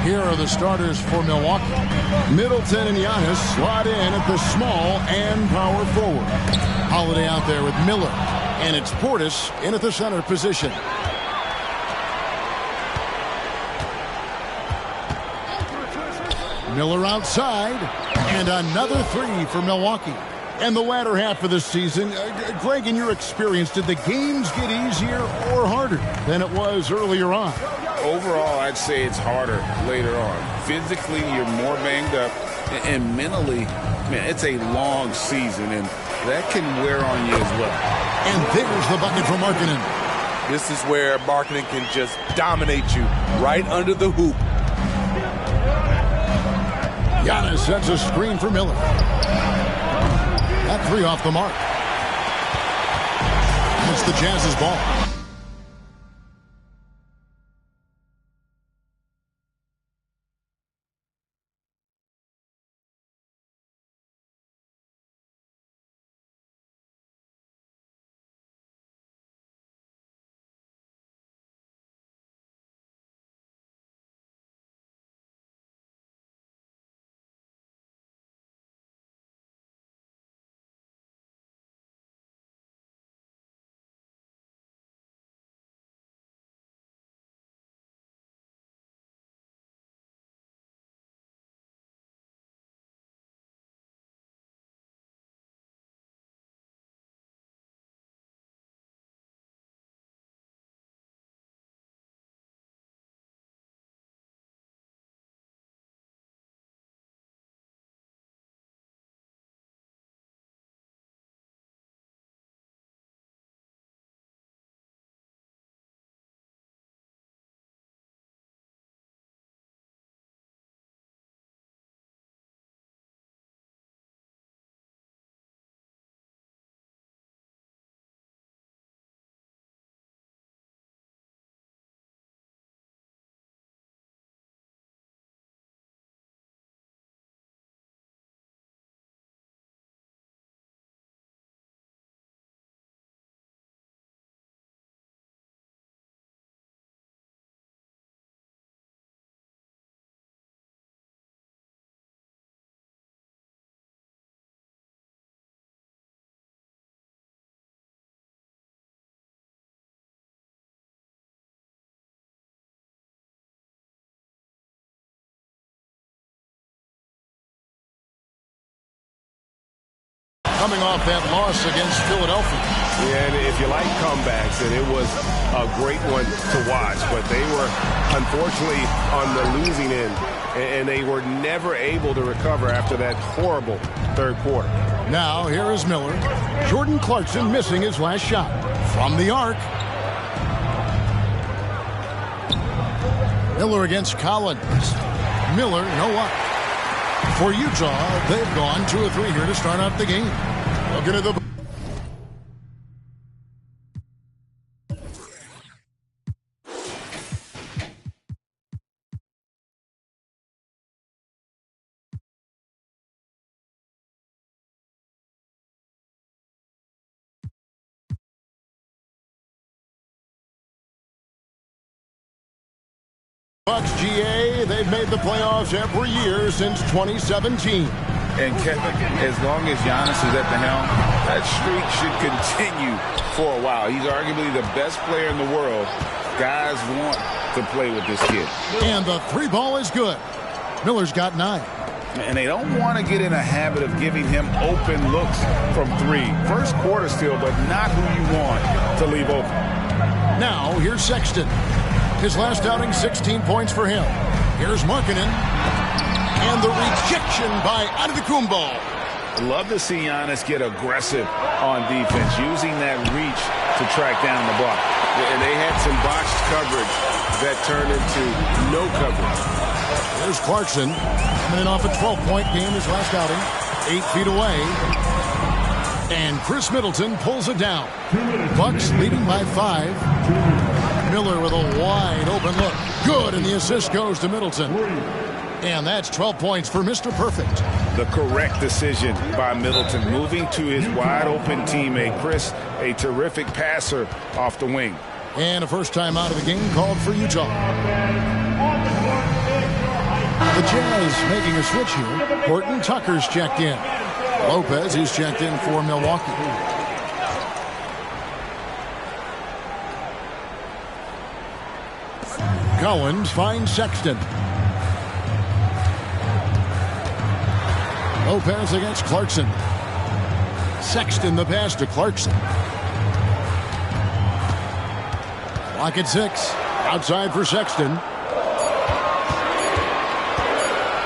Here are the starters for Milwaukee. Middleton and Giannis slot in at the small and power forward. Holiday out there with Miller. And it's Portis in at the center position. Miller outside. And another three for Milwaukee. And the latter half of the season, Greg, in your experience, did the games get easier or harder than it was earlier on? Overall, I'd say it's harder later on. Physically, you're more banged up. And mentally, man, it's a long season, and that can wear on you as well. And there's the bucket for Markkanen. This is where Markkanen can just dominate you right under the hoop. Giannis sets a screen for Miller. That three off the mark. It's the Jazz's ball. Coming off that loss against Philadelphia. Yeah, and if you like comebacks, and it was a great one to watch, but they were unfortunately on the losing end, and they were never able to recover after that horrible third quarter. Now here is Miller. Jordan Clarkson missing his last shot from the arc. Miller against Collins. Miller, no luck. For Utah, they've gone 2 of 3 here to start out the game. Looking at the Bucks, GA, they've made the playoffs every year since 2017. And Kevin, as long as Giannis is at the helm, that streak should continue for a while. He's arguably the best player in the world. Guys want to play with this kid. And the 3 ball is good. Miller's got 9. And they don't want to get in a habit of giving him open looks from 3. First quarter still, but not who you want to leave open. Now, here's Sexton. His last outing, 16 points for him. Here's Markkanen. And the rejection by Antetokounmpo. Love to see Giannis get aggressive on defense, using that reach to track down the block. And they had some botched coverage that turned into no coverage. There's Clarkson coming in off a 12-point game his last outing. 8 feet away. And Chris Middleton pulls it down. Bucks leading by 5. Miller with a wide open look. Good, and the assist goes to Middleton. And that's 12 points for Mr. Perfect. The correct decision by Middleton, moving to his wide-open teammate. Chris, a terrific passer off the wing. And a first time out of the game called for Utah. The Jazz making a switch here. Horton Tucker's checked in. Lopez is checked in for Milwaukee. Collins finds Sexton. Lopez against Clarkson. Sexton the pass to Clarkson. Clock at 6. Outside for Sexton.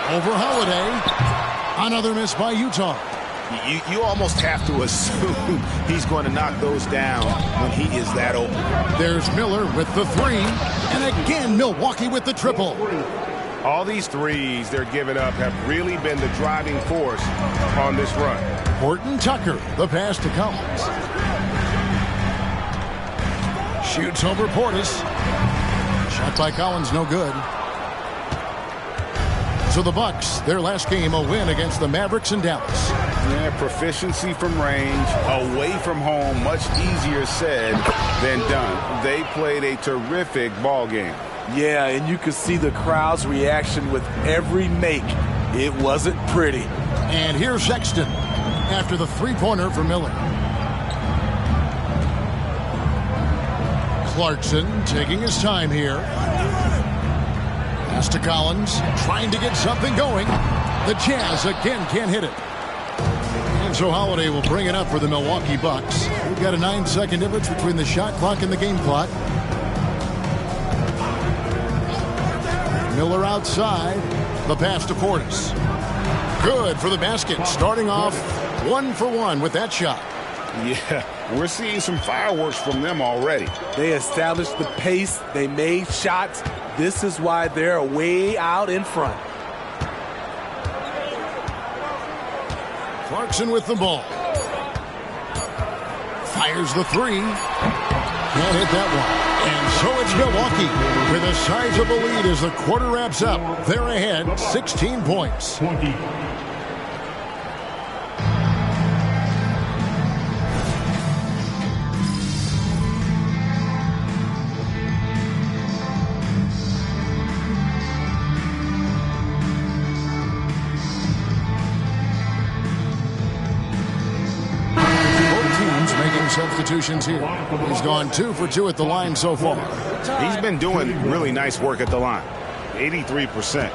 Over Holiday. Another miss by Utah. You almost have to assume he's going to knock those down when he is that open. There's Miller with the 3. And again, Milwaukee with the triple. All these threes they're giving up have really been the driving force on this run. Horton Tucker, the pass to Collins. Shoots over Portis. Shot by Collins, no good. So the Bucks, their last game, a win against the Mavericks in Dallas. Yeah, proficiency from range, away from home, much easier said than done. They played a terrific ball game. Yeah, and you could see the crowd's reaction with every make. It wasn't pretty. And here's Sexton after the three-pointer for Miller. Clarkson taking his time here. Pass to Collins, trying to get something going. The Jazz again can't hit it. And so Holiday will bring it up for the Milwaukee Bucks. We've got a 9-second difference between the shot clock and the game clock. Miller outside. The pass to Portis. Good for the basket. Starting off 1 for 1 with that shot. Yeah, we're seeing some fireworks from them already. They established the pace. They made shots. This is why they're way out in front. Clarkson with the ball. Fires the 3. Can't hit that one. And so it's Milwaukee with a sizable lead as the quarter wraps up. They're ahead 16 points. Substitutions here. He's gone 2 for 2 at the line so far. He's been doing really nice work at the line. 83%.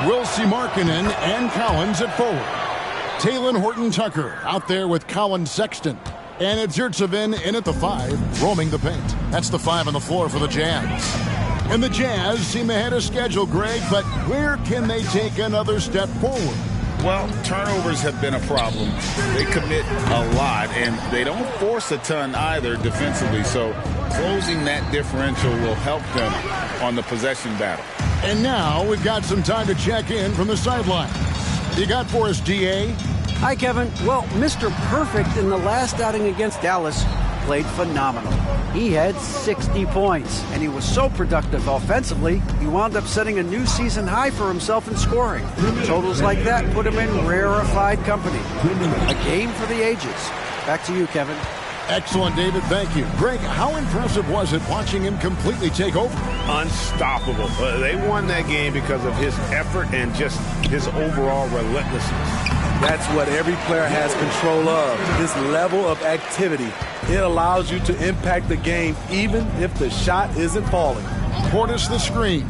Wilsie Markkanen and Collins at forward. Talen Horton-Tucker out there with Collins Sexton. And it's Yurtsevin in at the 5, roaming the paint. That's the 5 on the floor for the Jazz. And the Jazz seem ahead of schedule, Greg, but where can they take another step forward? Well, turnovers have been a problem. They commit a lot, and they don't force a ton either defensively. So closing that differential will help them on the possession battle. And now we've got some time to check in from the sideline. You got for us, DA? Hi, Kevin. Well, Mr. Perfect in the last outing against Dallas played phenomenal. He had 60 points, and he was so productive offensively, he wound up setting a new season high for himself in scoring. Totals like that put him in rarefied company. A game for the ages. Back to you, Kevin. Excellent, David. Thank you. Greg, how impressive was it watching him completely take over? Unstoppable. They won that game because of his effort and just his overall relentlessness. That's what every player has control of, this level of activity. It allows you to impact the game even if the shot isn't falling. Portis the screen.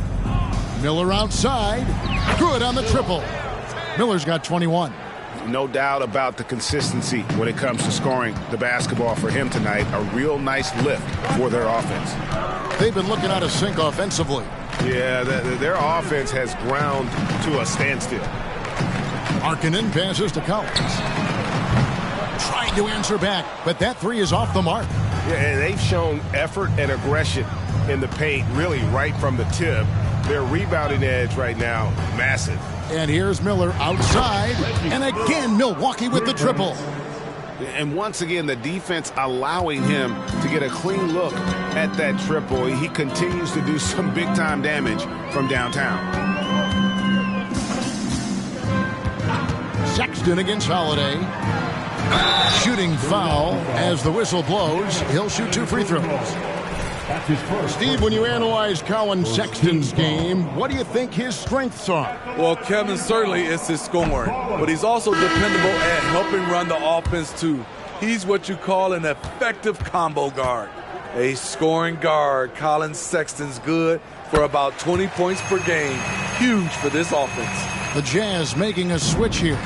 Miller outside. Good on the triple. Miller's got 21. No doubt about the consistency when it comes to scoring the basketball for him tonight. A real nice lift for their offense. They've been looking out of sync offensively. Yeah, their offense has ground to a standstill. Markkanen passes to Collins. Trying to answer back, but that 3 is off the mark. Yeah, and they've shown effort and aggression in the paint, really right from the tip. Their rebounding edge right now, massive. And here's Miller outside, and again Milwaukee with the triple. And once again, the defense allowing him to get a clean look at that triple. He continues to do some big-time damage from downtown. Sexton against Holiday. Shooting foul as the whistle blows. He'll shoot 2 free throws. Steve, when you analyze Colin Sexton's game, what do you think his strengths are? Well, Kevin, certainly it's his scoring, but he's also dependable at helping run the offense too. He's what you call an effective combo guard. A scoring guard, Colin Sexton's good for about 20 points per game. Huge for this offense. The Jazz making a switch here.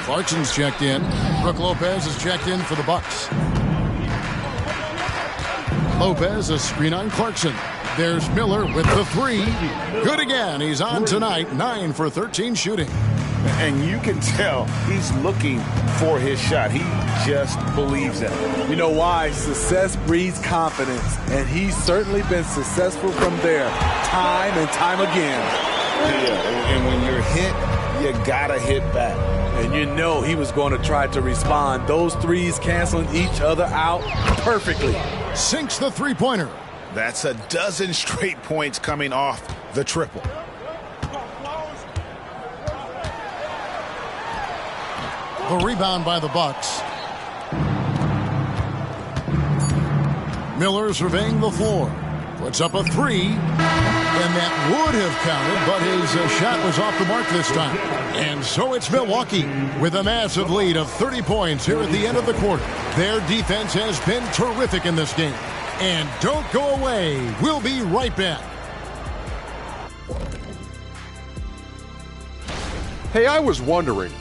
Clarkson's checked in. Brook Lopez is checked in for the Bucks. Lopez, a screen on Clarkson. There's Miller with the three. Good again. He's on tonight, 9 for 13 shooting. And you can tell he's looking for his shot. He just believes in it. You know why? Success breeds confidence, and he's certainly been successful from there time and time again. Yeah, and when you're hit, you gotta hit back. And you know he was going to try to respond. Those threes canceling each other out perfectly. Sinks the three-pointer. That's a dozen straight points coming off the triple. The rebound by the Bucks. Miller surveying the floor. Puts up a three. And that would have counted, but his shot was off the mark this time. And so it's Milwaukee with a massive lead of 30 points here at the end of the quarter. Their defense has been terrific in this game. And don't go away. We'll be right back. Hey, I was wondering,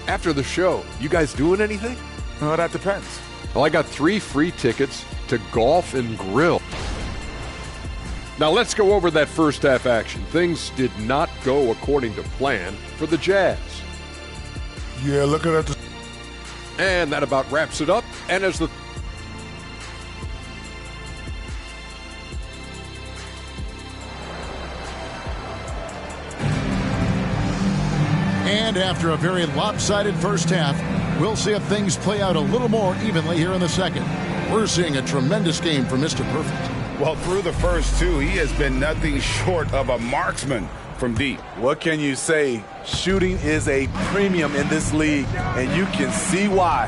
after the show, you guys doing anything? Well, that depends. Well, I got 3 free tickets to Golf and Grill. Now let's go over that first half action. Things did not go according to plan for the Jazz. Yeah, looking at the... And that about wraps it up. And as the... And after a very lopsided first half, we'll see if things play out a little more evenly here in the second. We're seeing a tremendous game from Mr. Perfect. Well, through the first 2, he has been nothing short of a marksman from deep. What can you say? Shooting is a premium in this league, and you can see why.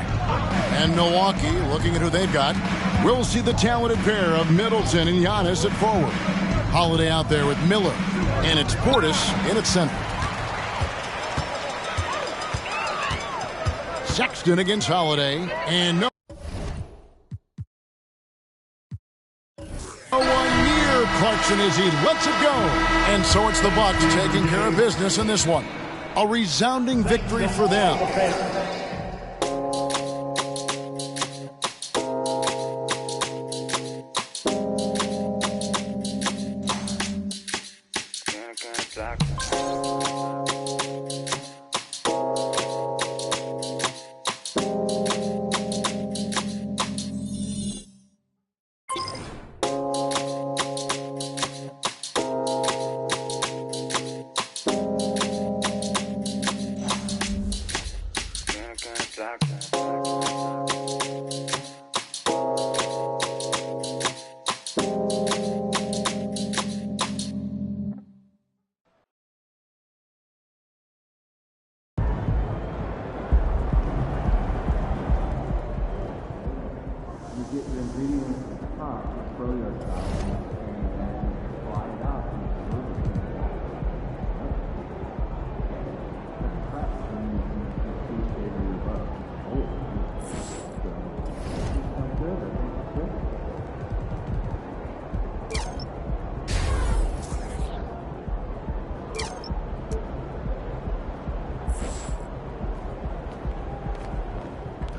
And Milwaukee, looking at who they've got, we'll see the talented pair of Middleton and Giannis at forward. Holiday out there with Miller, and it's Portis in at center. Sexton against Holiday, and no one near Clarkson as he lets it go. And so it's the Bucks taking care of business in this one. A resounding victory for them.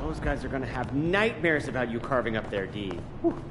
Those guys are going to have nightmares about you carving up their D. Whew.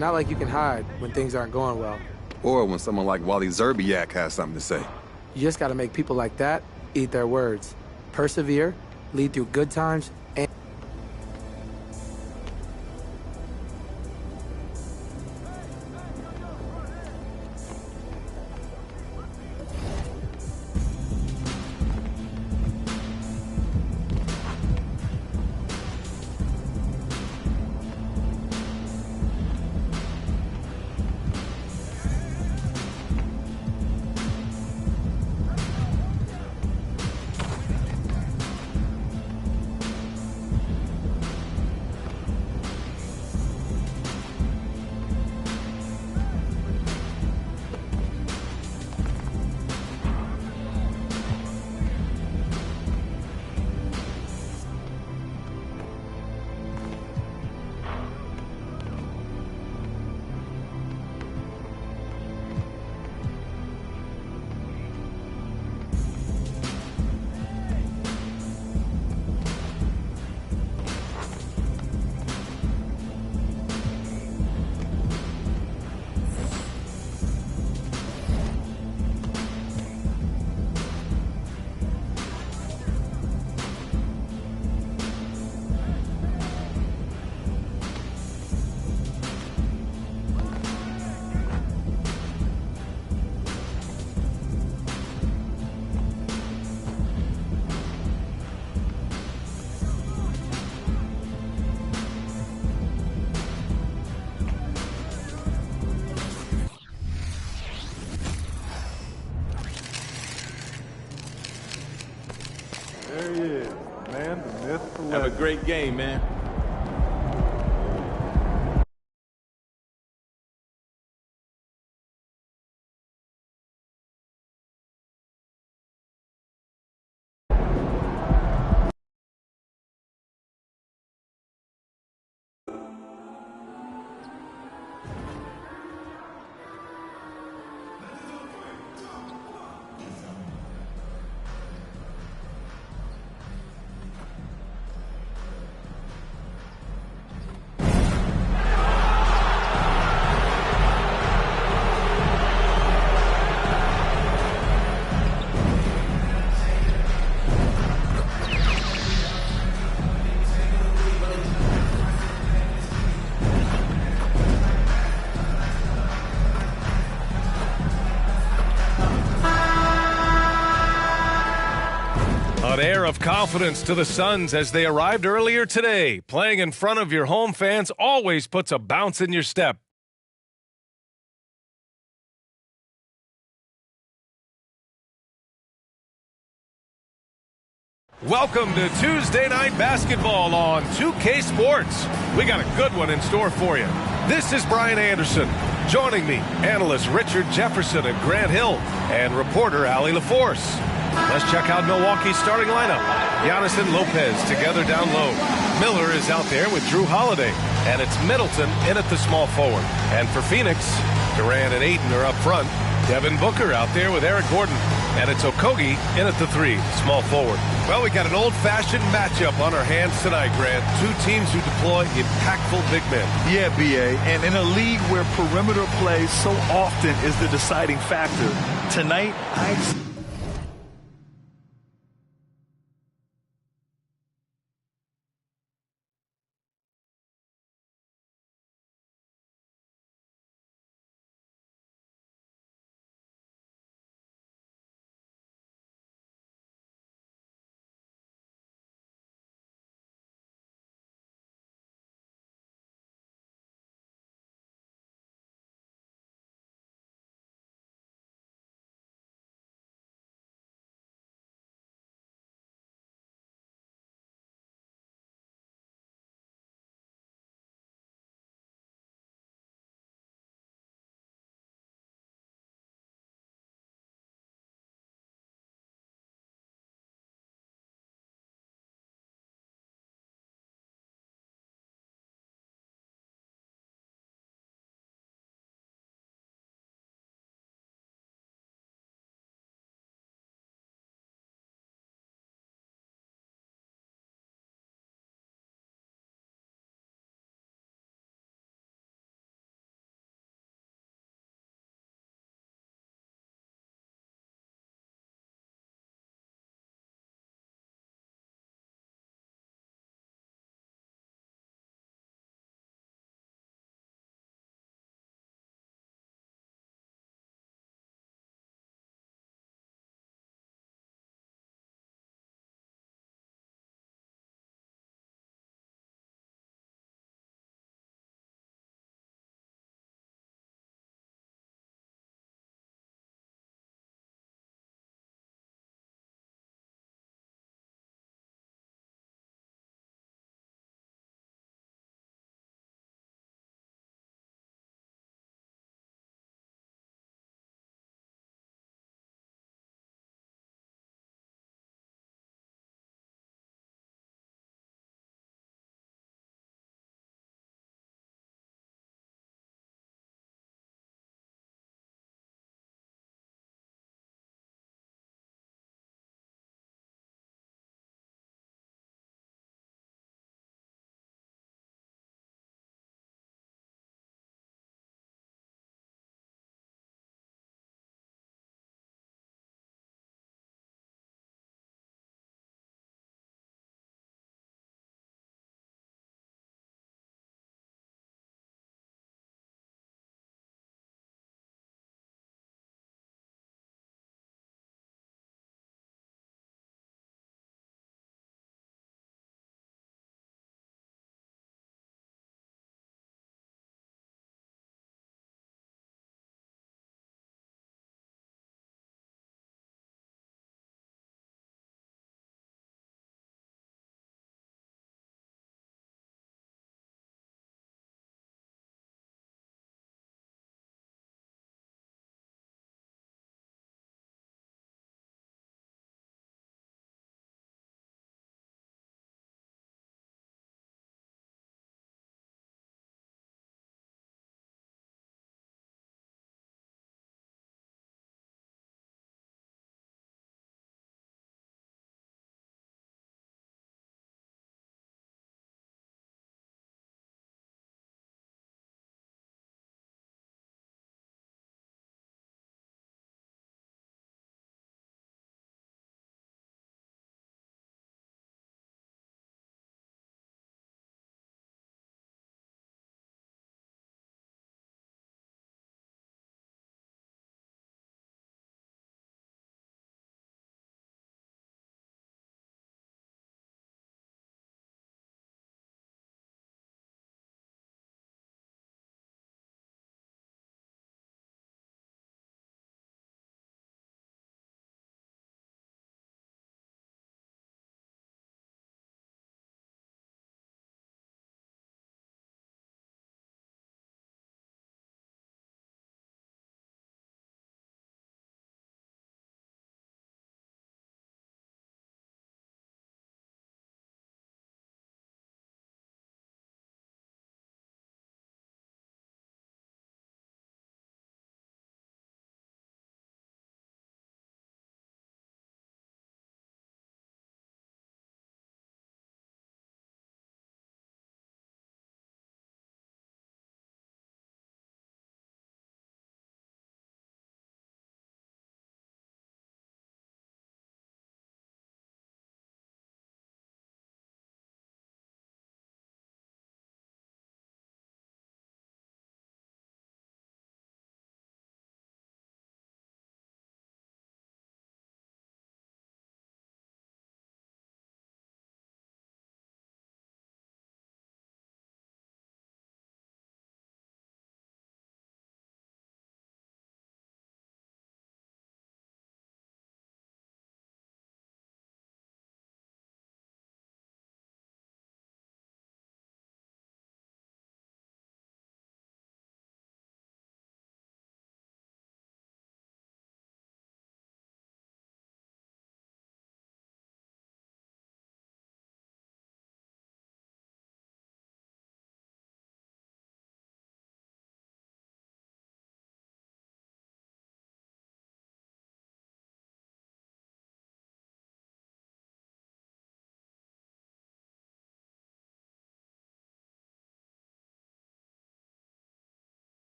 Not like you can hide when things aren't going well. Or when someone like Wally Zerbiak has something to say. You just got to make people like that eat their words. Persevere, lead through good times, and... There he is, man, the myth, the legend. Have a great game, man. An air of confidence to the Suns as they arrived earlier today. Playing in front of your home fans always puts a bounce in your step. Welcome to Tuesday Night Basketball on 2K Sports. We got a good one in store for you. This is Brian Anderson. Joining me, analyst Richard Jefferson and Grant Hill, and reporter Allie LaForce. Let's check out Milwaukee's starting lineup. Giannis and Lopez together down low. Miller is out there with Drew Holiday, and it's Middleton in at the small forward. And for Phoenix, Durant and Ayton are up front. Devin Booker out there with Eric Gordon. And it's Okogie in at the 3, small forward. Well, we got an old-fashioned matchup on our hands tonight, Grant. Two teams who deploy impactful big men. Yeah, B.A., and in a league where perimeter play so often is the deciding factor, tonight I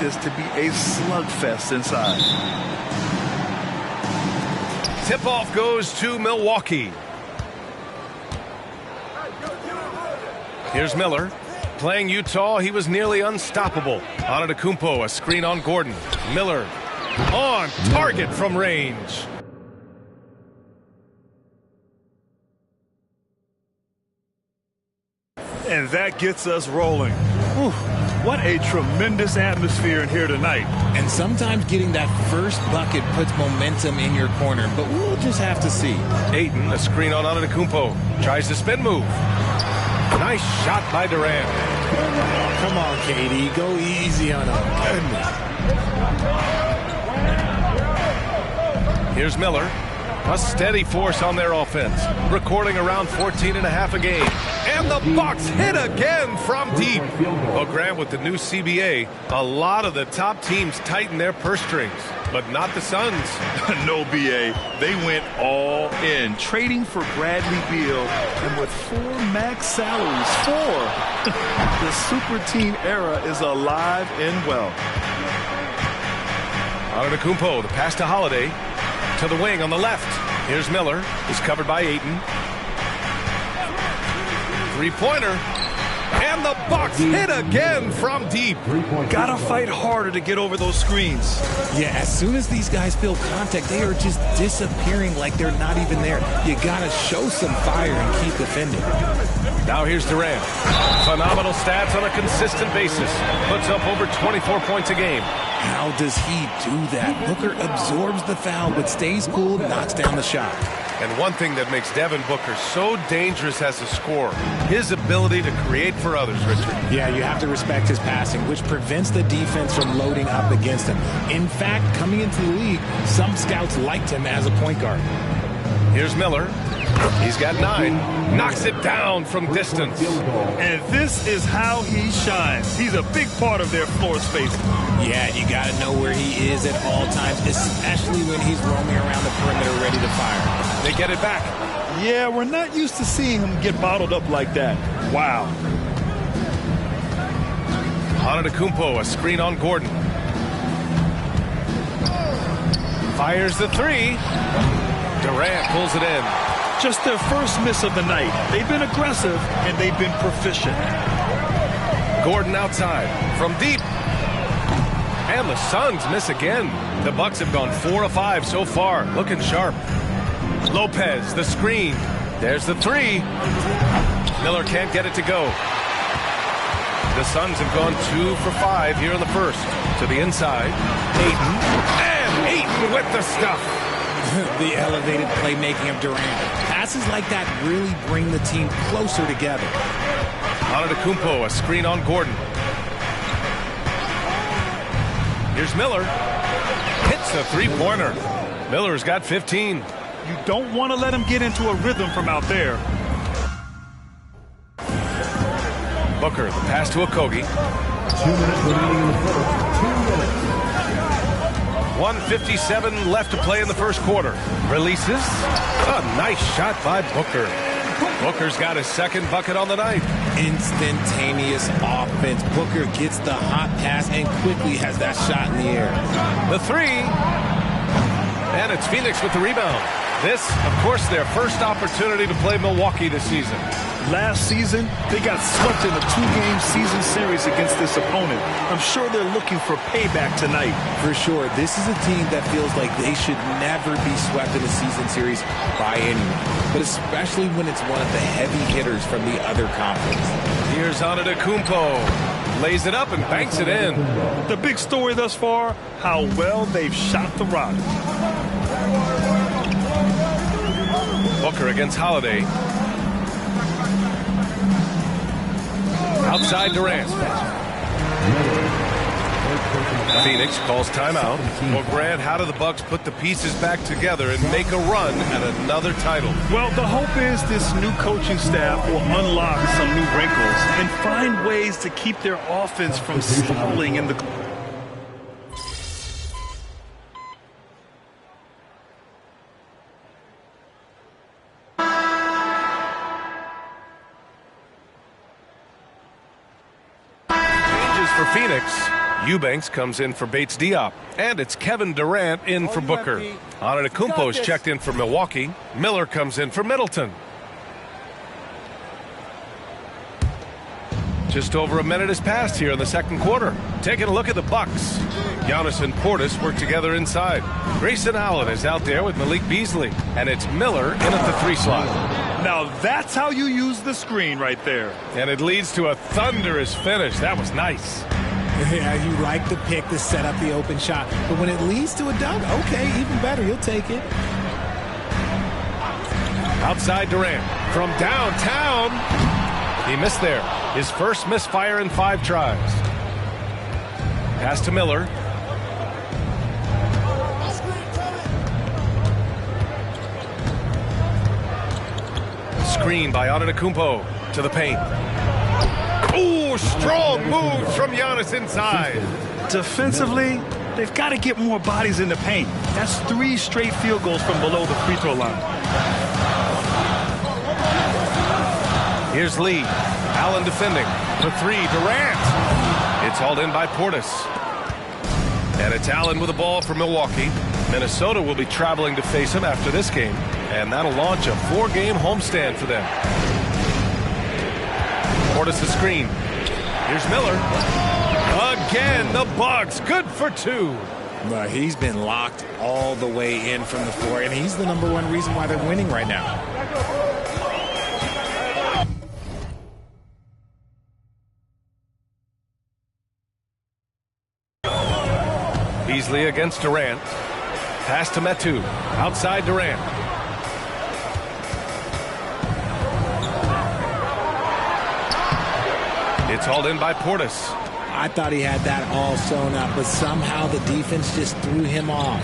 this to be a slugfest inside. Tip-off goes to Milwaukee. Here's Miller. Playing Utah, he was nearly unstoppable. Antetokounmpo, a screen on Gordon. Miller on target from range. And that gets us rolling. Whew, what a tremendous atmosphere in here tonight. And sometimes getting that first bucket puts momentum in your corner, but we'll just have to see. Ayton, a screen on Antetokounmpo. Tries the spin move. Nice shot by Durant. Come on, KD. Go easy on him. Goodness. Here's Miller. A steady force on their offense. Recording around 14.5 a game. And the Bucks hit again from deep. Well, Grant, with the new CBA, a lot of the top teams tighten their purse strings. But not the Suns. No, BA. They went all in, trading for Bradley Beal, and with 4 max salaries. 4. The super team era is alive and well. Antetokounmpo, the pass to Holiday. To the wing on the left. Here's Miller. He's covered by Ayton. Three-pointer. And the Bucks hit again from deep. Gotta fight harder to get over those screens. Yeah, as soon as these guys feel contact, they are just disappearing like they're not even there. You gotta show some fire and keep defending. Now here's Durant. Phenomenal stats on a consistent basis. Puts up over 24 points a game. How does he do that? Booker absorbs the foul but stays cool, knocks down the shot. And one thing that makes Devin Booker so dangerous as a scorer, his ability to create for others, Richard. Yeah, you have to respect his passing, which prevents the defense from loading up against him. In fact, coming into the league, some scouts liked him as a point guard. Here's Miller. He's got 9. Knocks it down from distance. And this is how he shines. He's a big part of their floor space. Yeah, you got to know where he is at all times, especially when he's roaming around the perimeter ready to fire. They get it back. Yeah, we're not used to seeing him get bottled up like that. Wow. Antetokounmpo, a screen on Gordon. Fires the 3. Durant pulls it in. Just their first miss of the night. They've been aggressive, and they've been proficient. Gordon outside from deep. And the Suns miss again. The Bucks have gone 4 of 5 so far. Looking sharp. Lopez, the screen. There's the 3. Miller can't get it to go. The Suns have gone 2 for 5 here in the first. To the inside. Ayton. And Ayton with the stuff. The elevated playmaking of Durant. Passes like that really bring the team closer together. Antetokounmpo, a screen on Gordon. Here's Miller. Hits a 3-pointer. Miller's got 15. You don't want to let him get into a rhythm from out there. Booker, the pass to Okogie. 2 minutes remaining in the first. 2 minutes. 1:57 left to play in the first quarter. Releases. A nice shot by Booker. Booker's got his second bucket on the night. Instantaneous offense. Booker gets the hot pass and quickly has that shot in the air. The 3. And it's Phoenix with the rebound. This, of course, their first opportunity to play Milwaukee this season. Last season, they got swept in a 2-game season series against this opponent. I'm sure they're looking for payback tonight. For sure, this is a team that feels like they should never be swept in a season series by anyone, but especially when it's one of the heavy hitters from the other conference. Here's Antetokounmpo. Lays it up and banks it in. The big story thus far, how well they've shot the rock. Booker against Holiday. Outside Durant. Phoenix calls timeout. Well, Grant, how do the Bucks put the pieces back together and make a run at another title? Well, the hope is this new coaching staff will unlock some new wrinkles and find ways to keep their offense from stalling in the... For Phoenix, Eubanks comes in for Bates Diop. And it's Kevin Durant in for Booker. Antetokounmpo's checked in for Milwaukee. Miller comes in for Middleton. Just over a minute has passed here in the second quarter. Taking a look at the Bucks. Giannis and Portis work together inside. Grayson Allen is out there with Malik Beasley. And it's Miller in at the 3 slot. Now that's how you use the screen right there. And it leads to a thunderous finish. That was nice. Yeah, you like the pick to set up the open shot. But when it leads to a dunk, okay, even better. You'll take it. Outside Durant. From downtown. He missed there. His first misfire in 5 tries. Pass to Miller. Screen by Antetokounmpo to the paint. Ooh, strong move from Giannis inside. Defensively, they've got to get more bodies in the paint. That's 3 straight field goals from below the free throw line. Here's Lee. Allen defending. For 3, Durant. It's hauled in by Portis. And it's Allen with the ball for Milwaukee. Minnesota will be traveling to face him after this game. And that'll launch a 4-game homestand for them. Portis the screen. Here's Miller. Again, the Bucks. Good for 2. Well, he's been locked all the way in from the floor, and he's the #1 reason why they're winning right now. Beasley against Durant. Pass to Metu. Outside Durant. It's hauled in by Portis. I thought he had that all sewn up, but somehow the defense just threw him off.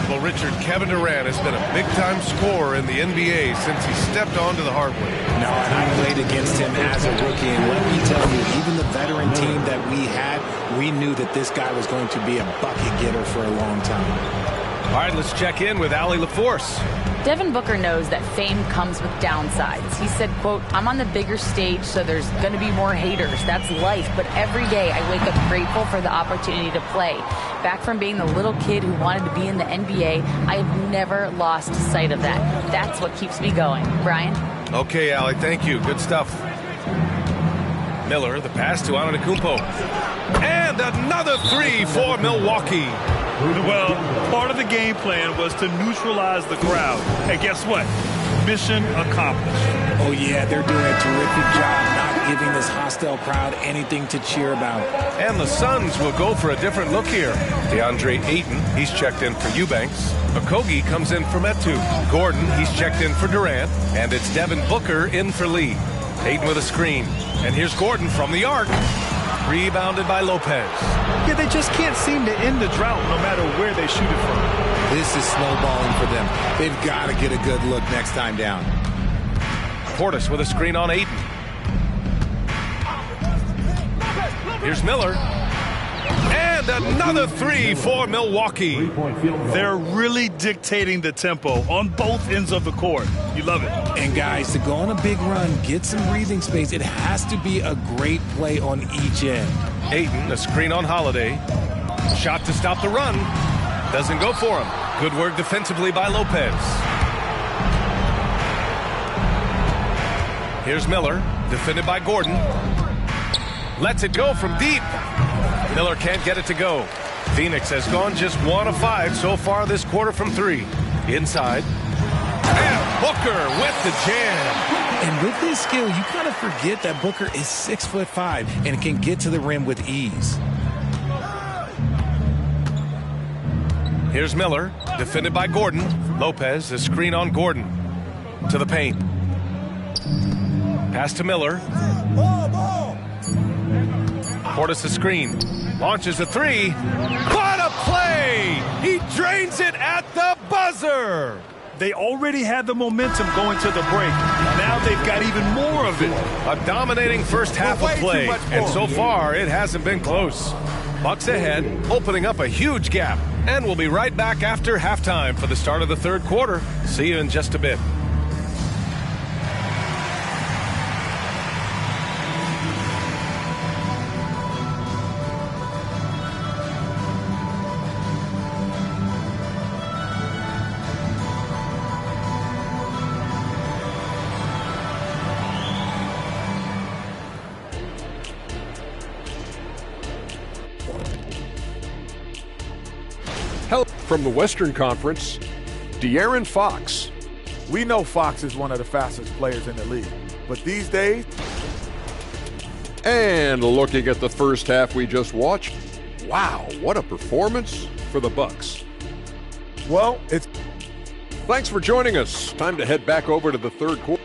Well, Richard, Kevin Durant has been a big-time scorer in the NBA since he stepped onto the hardwood. No, and I played against him as a rookie, and let me tell you, even the veteran team that we had, we knew that this guy was going to be a bucket getter for a long time. All right, let's check in with Allie LaForce. Devin Booker knows that fame comes with downsides. He said, quote, "I'm on the bigger stage, so there's going to be more haters. That's life. But every day I wake up grateful for the opportunity to play. Back from being the little kid who wanted to be in the NBA, I have never lost sight of that. That's what keeps me going." Brian? Okay, Allie, thank you. Good stuff. Miller, the pass to Antetokounmpo. And another 3 for Milwaukee. Well, part of the game plan was to neutralize the crowd. And guess what? Mission accomplished. Oh, yeah, they're doing a terrific job not giving this hostile crowd anything to cheer about. And the Suns will go for a different look here. DeAndre Ayton, he's checked in for Eubanks. Okogie comes in for Metu. Gordon, he's checked in for Durant. And it's Devin Booker in for Lee. Ayton with a screen. And here's Gordon from the arc. Rebounded by Lopez. Yeah, they just can't seem to end the drought no matter where they shoot it from. This is snowballing for them. They've got to get a good look next time down. Portis with a screen on Ayton. Here's Miller. And another 3 for Milwaukee. They're really dictating the tempo on both ends of the court. You love it. And guys, to go on a big run, get some breathing space, it has to be a great play on each end. Ayton, a screen on Holiday. Shot to stop the run. Doesn't go for him. Good work defensively by Lopez. Here's Miller, defended by Gordon. Lets it go from deep. Miller can't get it to go. Phoenix has gone just 1 of 5 so far this quarter from 3. Inside. And Booker with the jam. And with his skill, you kind of forget that Booker is 6'5" and can get to the rim with ease. Here's Miller, defended by Gordon. Lopez, a screen on Gordon. To the paint. Pass to Miller. Portis the screen. Launches a 3. What a play! He drains it at the buzzer! They already had the momentum going to the break. Now they've got even more of it. A dominating first half of play, and so far it hasn't been close. Bucks ahead, opening up a huge gap. And we'll be right back after halftime for the start of the third quarter. See you in just a bit. From the Western Conference, De'Aaron Fox. We know Fox is one of the fastest players in the league, but these days... And looking at the first half we just watched, wow, what a performance for the Bucks. Well, it's... Thanks for joining us. Time to head back over to the third quarter.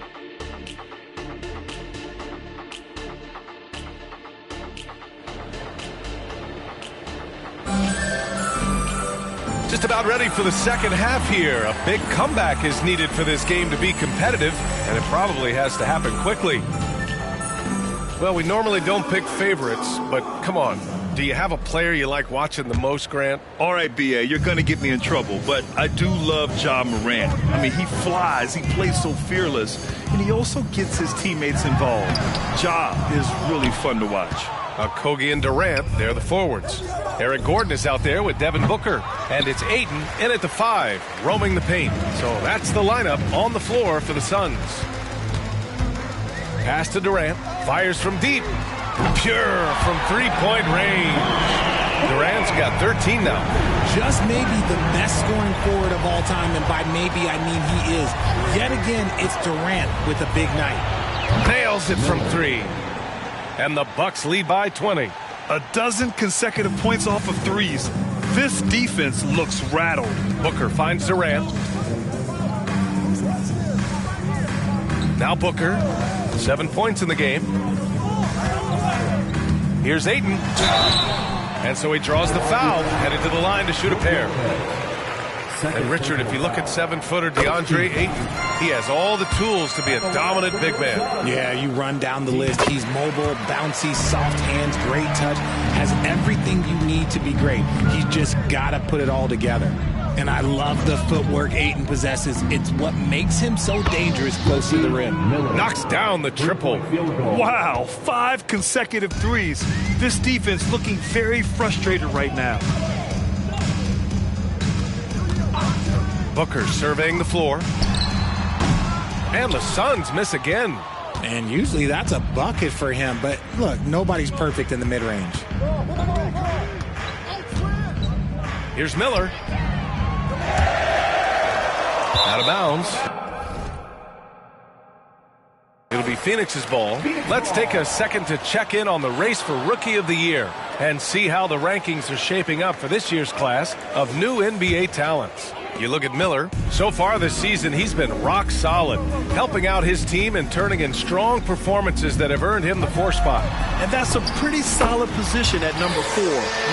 Just about ready for the second half here. A big comeback is needed for this game to be competitive, and it probably has to happen quickly. Well, we normally don't pick favorites, but come on. Do you have a player you like watching the most, Grant? All right, B.A., you're going to get me in trouble, but I do love Ja Morant. I mean, he flies, he plays so fearless, and he also gets his teammates involved. Ja is really fun to watch. Kogi and Durant, they're the forwards. Eric Gordon is out there with Devin Booker, and it's Ayton in at the 5, roaming the paint. So that's the lineup on the floor for the Suns. Pass to Durant, fires from deep. Pure from three-point range. Durant's got 13 now. Just maybe the best scoring forward of all time, and by maybe I mean he is. Yet again, it's Durant with a big night. Nails it from 3. And the Bucks lead by 20. A dozen consecutive points off of threes. This defense looks rattled. Booker finds Durant. Now Booker, 7 points in the game. Here's Ayton. And so he draws the foul, headed to the line to shoot a pair. And Richard, if you look at 7-footer DeAndre Ayton, he has all the tools to be a dominant big man. Yeah, you run down the list. He's mobile, bouncy, soft hands, great touch, has everything you need to be great. He's just got to put it all together. And I love the footwork Ayton possesses. It's what makes him so dangerous close to the rim. Knocks down the triple. Wow, 5 consecutive threes. This defense looking very frustrated right now. Booker surveying the floor. And the Suns miss again. And usually that's a bucket for him. But look, nobody's perfect in the mid-range. Here's Miller. Out of bounds. It'll be Phoenix's ball. Let's take a second to check in on the race for Rookie of the Year and see how the rankings are shaping up for this year's class of new NBA talents. You look at Miller. So far this season, he's been rock solid, helping out his team and turning in strong performances that have earned him the 4 spot. And that's a pretty solid position at number 4.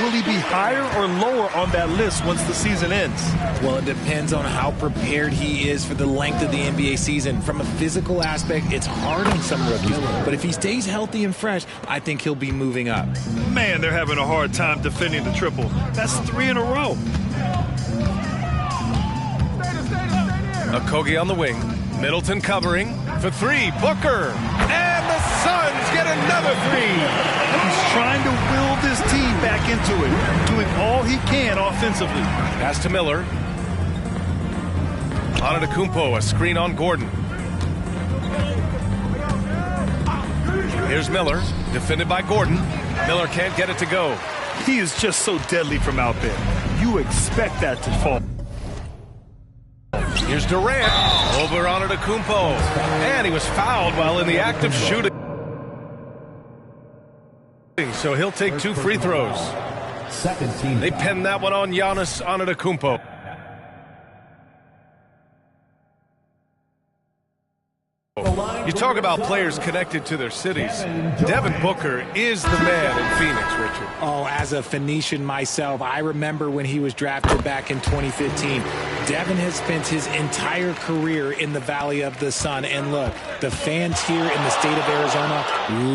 Will he be higher or lower on that list once the season ends? Well, it depends on how prepared he is for the length of the NBA season. From a physical aspect, it's hard on some rookies. But if he stays healthy and fresh, I think he'll be moving up. Man, they're having a hard time defending the triple. That's 3 in a row. Kogi on the wing. Middleton covering for 3. Booker. And the Suns get another 3. He's trying to will this team back into it, doing all he can offensively. Pass to Miller. Antetokounmpo, a screen on Gordon. Here's Miller, defended by Gordon. Miller can't get it to go. He is just so deadly from out there. You expect that to fall. Here's Durant over Antetokounmpo, and he was fouled while in the act of shooting. So he'll take 2 free throws. They pen that one on Giannis Antetokounmpo. You talk about players connected to their cities. Devin Booker is the man in Phoenix, Richard. Oh, as a Phoenician myself, I remember when he was drafted back in 2015. Devin has spent his entire career in the Valley of the Sun. And look, the fans here in the state of Arizona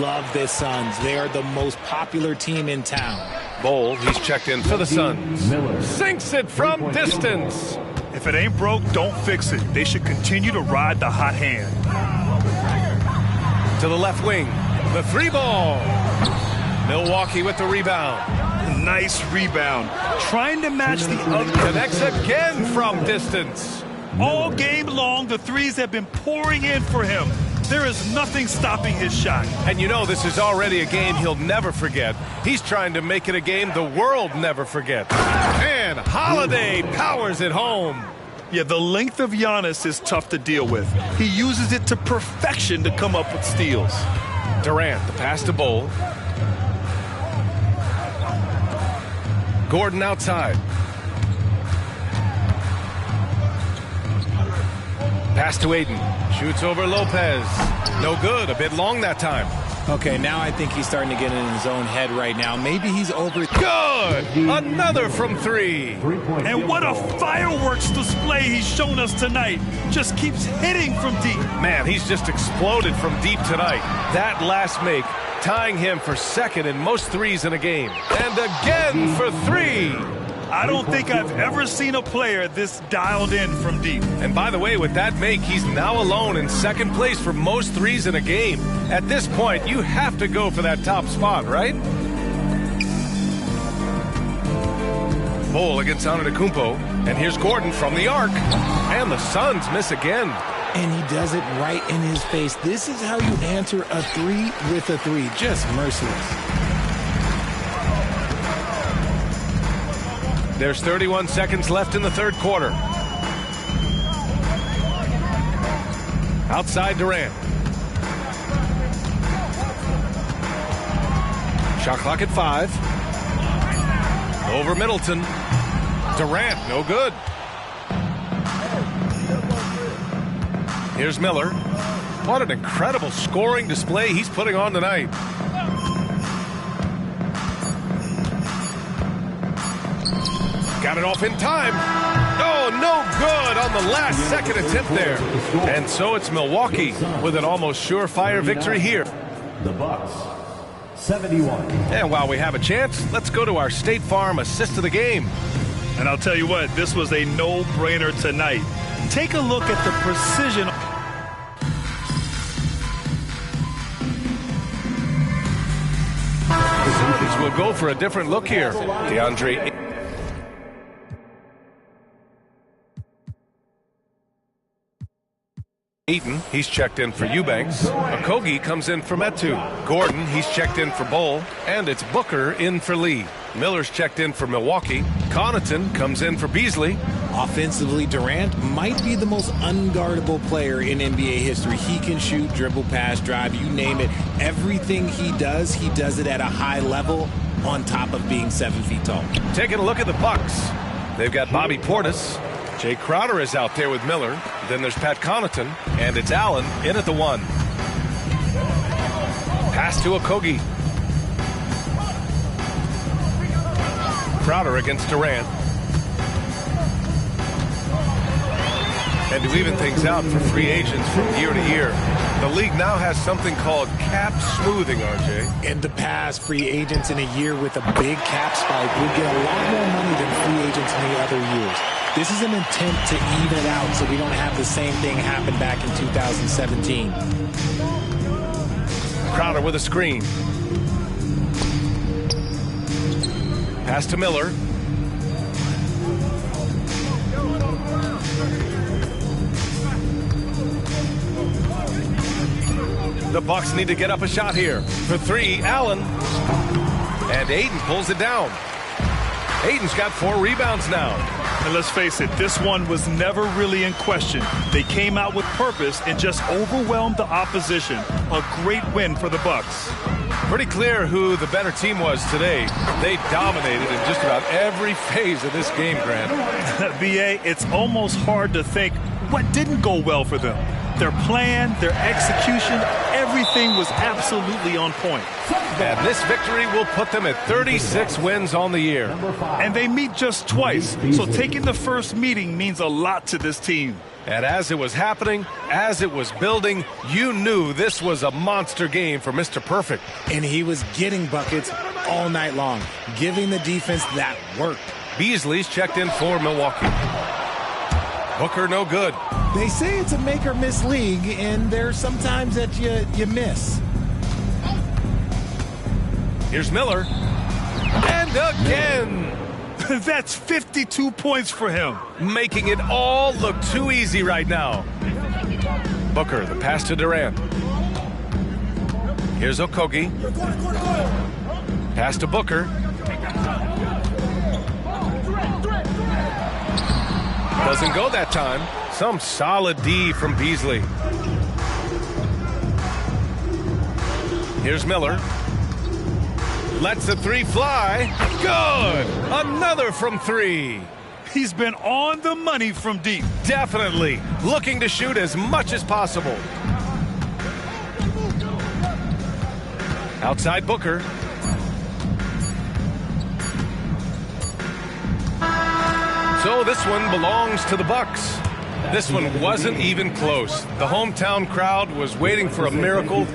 love the Suns. They are the most popular team in town. Bol, he's checked in for the Suns. Sinks it from distance. If it ain't broke, don't fix it. They should continue to ride the hot hand. To the left wing, the 3 ball. Milwaukee with the rebound. Nice rebound. Trying to match the other. Connects again from distance. All game long, the threes have been pouring in for him. There is nothing stopping his shot. And you know this is already a game he'll never forget. He's trying to make it a game the world never forgets. And And Holiday powers it home. Yeah, the length of Giannis is tough to deal with. He uses it to perfection to come up with steals. Durant, the pass to Bol. Gordon outside. Pass to Aiden. Shoots over Lopez. No good. A bit long that time. Okay, now I think he's starting to get in his own head right now. Maybe he's over. Good! Another from three. And what a fireworks display he's shown us tonight. Just keeps hitting from deep. Man, he's just exploded from deep tonight. That last make, tying him for second in most threes in a game. And again for three. I don't think I've ever seen a player this dialed in from deep. And by the way, with that make, he's now alone in second place for most threes in a game. At this point, you have to go for that top spot, right? Bol against Antetokounmpo. And here's Gordon from the arc. And the Suns miss again. And he does it right in his face. This is how you answer a three with a three. Just merciless. There's 31 seconds left in the third quarter. Outside Durant. Shot clock at 5. Over Middleton. Durant, no good. Here's Miller. What an incredible scoring display he's putting on tonight. Got it off in time. Oh, no good on the last second attempt there. And so it's Milwaukee with an almost surefire victory here. The Bucks, 71. And while we have a chance, let's go to our State Farm assist of the game. And I'll tell you what, this was a no-brainer tonight. Take a look at the precision. The Suns will go for a different look here. DeAndre Eaton, he's checked in for Eubanks. Okogie comes in for Metu. Gordon, he's checked in for Bol. And it's Booker in for Lee. Miller's checked in for Milwaukee. Connaughton comes in for Beasley. Offensively, Durant might be the most unguardable player in NBA history. He can shoot, dribble, pass, drive, you name it. Everything he does it at a high level on top of being 7 feet tall. Taking a look at the Bucks. They've got Bobby Portis. Jay Crowder is out there with Miller. Then there's Pat Connaughton. And it's Allen in at the 1. Pass to Okogie. Crowder against Durant. And to even things out for free agents from year to year, the league now has something called cap smoothing, RJ. In the past, free agents in a year with a big cap spike would get a lot more money than free agents in the other years. This is an attempt to even it out so we don't have the same thing happen back in 2017. Crowder with a screen. Pass to Miller. The Bucks need to get up a shot here. For 3, Allen. And Aiden pulls it down. Aiden's got 4 rebounds now. And let's face it, this one was never really in question. They came out with purpose and just overwhelmed the opposition. A great win for the Bucks. Pretty clear who the better team was today. They dominated in just about every phase of this game, Grant. BA, it's almost hard to think what didn't go well for them. Their plan, their execution, everything was absolutely on point. And this victory will put them at 36 wins on the year. And they meet just twice, so taking the first meeting means a lot to this team. And as it was happening, as it was building, you knew this was a monster game for Mr. Perfect. And he was getting buckets all night long, giving the defense that work. Beasley's checked in for Milwaukee. Booker no good. They say it's a make or miss league, and there's sometimes that you miss. Here's Miller. And again. That's 52 points for him. Making it all look too easy right now. Booker, the pass to Durant. Here's Okogie. Pass to Booker. Doesn't go that time. Some solid D from Beasley. Here's Miller. Lets the three fly. Good! Another from three. He's been on the money from deep. Definitely. Looking to shoot as much as possible. Outside Booker. So this one belongs to the Bucks. This one wasn't even close. The hometown crowd was waiting for a miracle.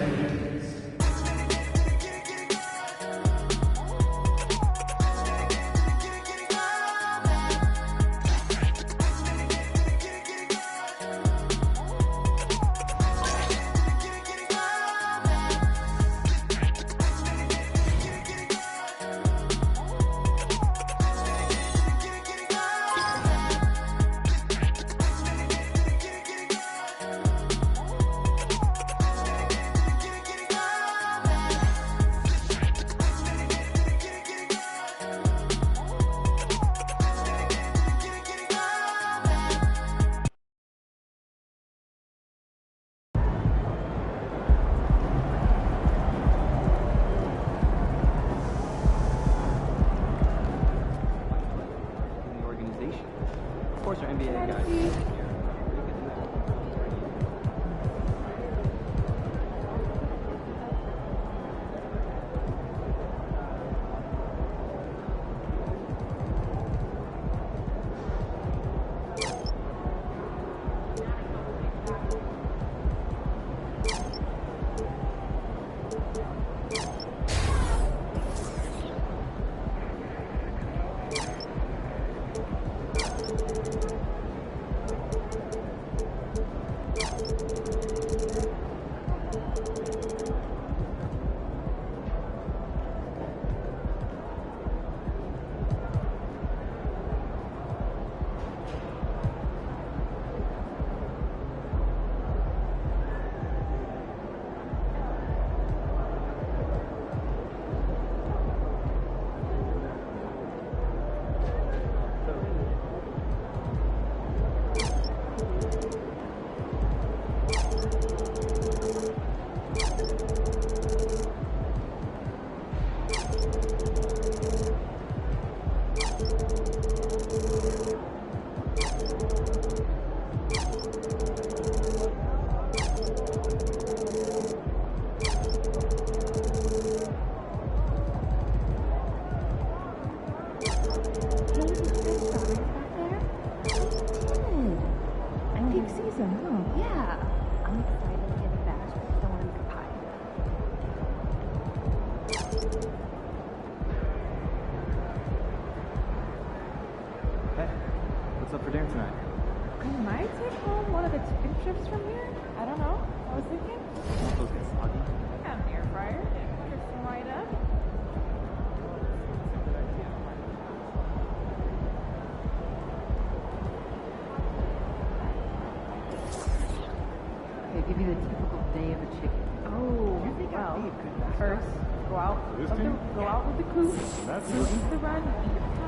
First, go out with the coop, go into the run, eat